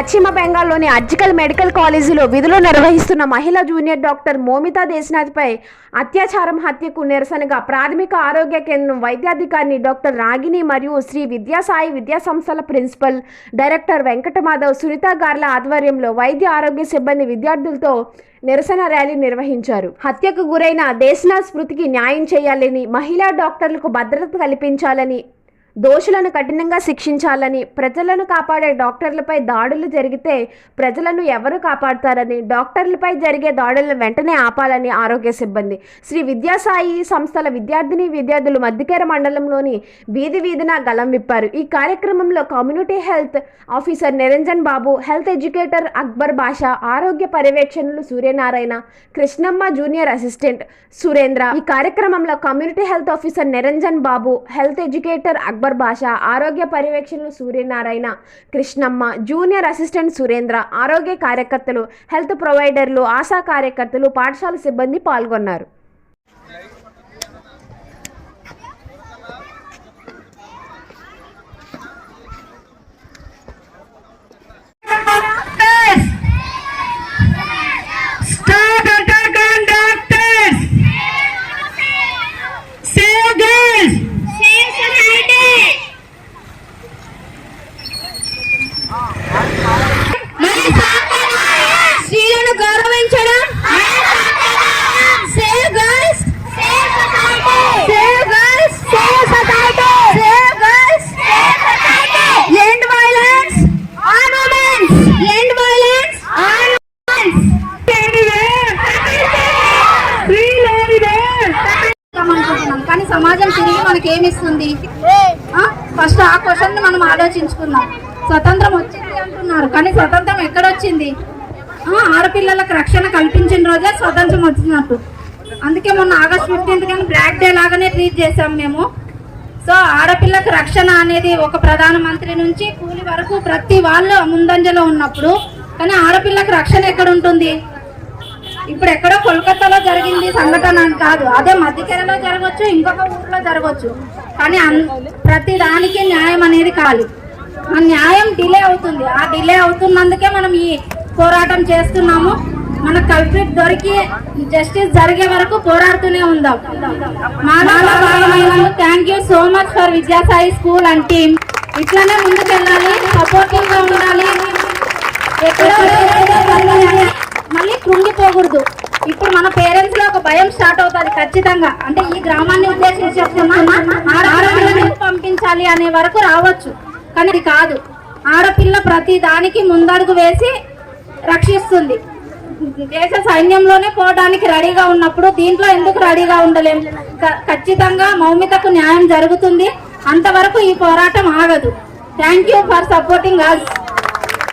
పశ్చిమ బెంగాల్లోని అర్జికల్ మెడికల్ కాలేజీలో విధులు నిర్వహిస్తున్న మహిళా జూనియర్ డాక్టర్ మోమితా దేశ్నాథ్పై అత్యాచారం హత్యకు నిరసనగా ప్రాథమిక ఆరోగ్య కేంద్రం వైద్యాధికారిని డాక్టర్ రాగిణి మరియు శ్రీ విద్యాసాయి విద్యా సంస్థల ప్రిన్సిపల్ డైరెక్టర్ వెంకటమాధవ్ సునీత గార్ల ఆధ్వర్యంలో వైద్య ఆరోగ్య సిబ్బంది విద్యార్థులతో నిరసన ర్యాలీ నిర్వహించారు. హత్యకు గురైన దేశ్నాథ్ స్మృతికి న్యాయం చేయాలని, మహిళా డాక్టర్లకు భద్రత కల్పించాలని, దోషులను కఠినంగా శిక్షించాలని, ప్రజలను కాపాడే డాక్టర్లపై దాడులు జరిగితే ప్రజలను ఎవరు కాపాడతారని, డాక్టర్లపై జరిగే దాడులను వెంటనే ఆపాలని ఆరోగ్య సిబ్బంది శ్రీ విద్యాసాయి సంస్థల విద్యార్థులు మద్దికేర మండలంలోని వీధి వీధిన గలం విప్పారు. ఈ కార్యక్రమంలో కమ్యూనిటీ హెల్త్ ఆఫీసర్ నిరంజన్ బాబు, హెల్త్ ఎడ్యుకేటర్ అక్బర్ బాషా, ఆరోగ్య పర్యవేక్షణలు సూర్యనారాయణ, కృష్ణమ్మ జూనియర్ అసిస్టెంట్ సురేంద్ర. ఈ కార్యక్రమంలో కమ్యూనిటీ హెల్త్ ఆఫీసర్ నిరంజన్ బాబు, హెల్త్ ఎడ్యుకేటర్ అక్బర్ భాష, ఆరోగ్య పర్యవేక్షణలు సూర్యనారాయణ, కృష్ణమ్మ, జూనియర్ అసిస్టెంట్ సురేంద్ర, ఆరోగ్య కార్యకర్తలు, హెల్త్ ప్రొవైడర్లు, ఆశా కార్యకర్తలు, పాఠశాల సిబ్బంది పాల్గొన్నారు. స్త్రీలను గౌరవించడం, save girls, save society, save girls, save society, save girls, save society, end violence on women's, end violence on women's. కానీ సమాజం తిరిగి మనకి ఏమిస్తుంది? ఫస్ట్ ఆ క్వశ్చన్ మనం ఆలోచించుకుందాం. స్వతంత్రం వచ్చింది అంటున్నారు, కానీ స్వతంత్రం ఎక్కడొచ్చింది? ఆడపిల్లలకు రక్షణ కల్పించిన రోజే స్వతంత్రం వచ్చినట్టు. అందుకే మొన్న ఆగస్ట్ 15th కానీ బ్లాక్ డే లాగానే ట్రీట్ చేసాం మేము. సో ఆడపిల్లకు రక్షణ అనేది ఒక ప్రధానమంత్రి నుంచి కూలి వరకు ప్రతి వాళ్ళు ముందంజలో ఉన్నప్పుడు, కానీ ఆడపిల్లకు రక్షణ ఎక్కడ ఉంటుంది? ఇప్పుడు ఎక్కడో కోల్కతాలో జరిగింది సంఘటన అని కాదు, అదే మధ్యకేరలో జరగవచ్చు, ఇంకొక ఊర్లో జరగవచ్చు. కానీ ప్రతి దానికి న్యాయం అనేది కాదు. ఆ న్యాయం డిలే అవుతుంది. ఆ డిలే అవుతున్నందుకే మనం ఈ పోరాటం చేస్తున్నాము. మన కల్ప్రిట్ దొరికి జస్టిస్ జరిగే వరకు పోరాడుతూనే ఉందాం. Thank you so much for Vidyasai school and team. ఇట్లానే ముందుకు వెళ్ళాలి, సపోర్టివ్ గా ఉండాలి, మళ్ళీ కృంగిపోకూడదు. ఇప్పుడు మన పేరెంట్స్ లో ఒక భయం స్టార్ట్ అవుతుంది ఖచ్చితంగా. అంటే ఈ గ్రామాన్ని ఉద్దేశించి ఆడపిల్లని పంపించాలి అనే వరకు రావచ్చు, కానీ అది కాదు. ఆడపిల్ల ప్రతి దానికి ముందడుగు వేసి రక్షిస్తుంది. దేశ సైన్యంలోనే పోవడానికి రెడీగా ఉన్నప్పుడు దీంట్లో ఎందుకు రెడీగా ఉండలేం? ఖచ్చితంగా మౌమితకు న్యాయం జరుగుతుంది. అంతవరకు ఈ పోరాటం ఆగదు. Thank you for supporting us.